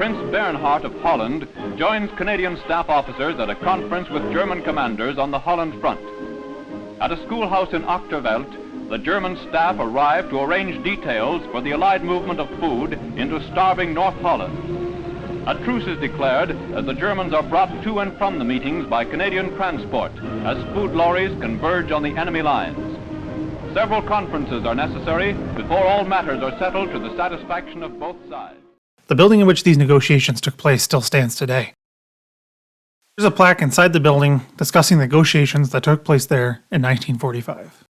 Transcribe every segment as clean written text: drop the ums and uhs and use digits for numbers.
Prince Bernhard of Holland joins Canadian staff officers at a conference with German commanders on the Holland front. At a schoolhouse in Achterveld, the German staff arrived to arrange details for the Allied movement of food into starving North Holland. A truce is declared as the Germans are brought to and from the meetings by Canadian transport as food lorries converge on the enemy lines. Several conferences are necessary before all matters are settled to the satisfaction of both sides. The building in which these negotiations took place still stands today. There's a plaque inside the building discussing the negotiations that took place there in 1945.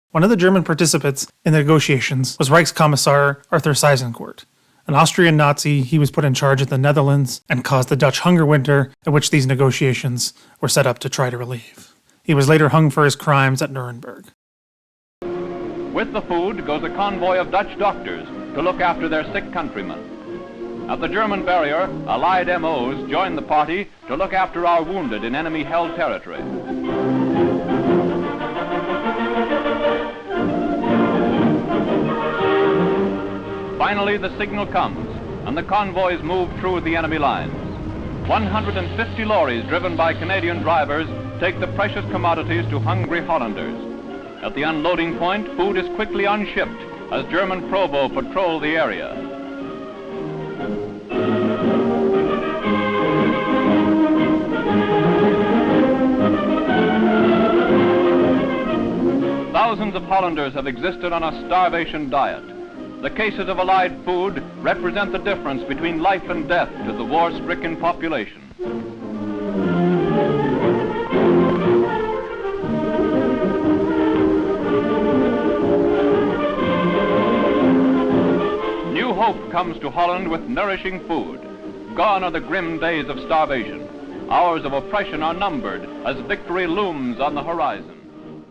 One of the German participants in the negotiations was Reichskommissar Arthur Seisencourt. An Austrian Nazi, he was put in charge of the Netherlands and caused the Dutch Hongerwinter, in which these negotiations were set up to try to relieve. He was later hung for his crimes at Nuremberg. With the food goes a convoy of Dutch doctors to look after their sick countrymen. At the German barrier, Allied MOs join the party to look after our wounded in enemy-held territory. Finally, the signal comes, and the convoys move through the enemy lines. 150 lorries driven by Canadian drivers take the precious commodities to hungry Hollanders. At the unloading point, food is quickly unshipped as German Provo patrol the area. Thousands of Hollanders have existed on a starvation diet. The cases of Allied food represent the difference between life and death to the war-stricken population. New hope comes to Holland with nourishing food. Gone are the grim days of starvation. Hours of oppression are numbered as victory looms on the horizon.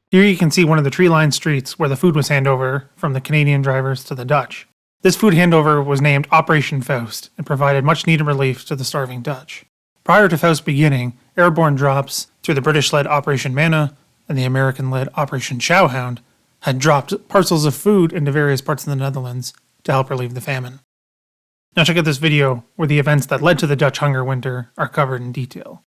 Here you can see one of the tree-lined streets where the food was handed over from the Canadian drivers to the Dutch. This food handover was named Operation Faust and provided much-needed relief to the starving Dutch. Prior to Faust beginning, airborne drops through the British-led Operation Manna and the American-led Operation Chowhound had dropped parcels of food into various parts of the Netherlands to help relieve the famine. Now check out this video where the events that led to the Dutch Hongerwinter are covered in detail.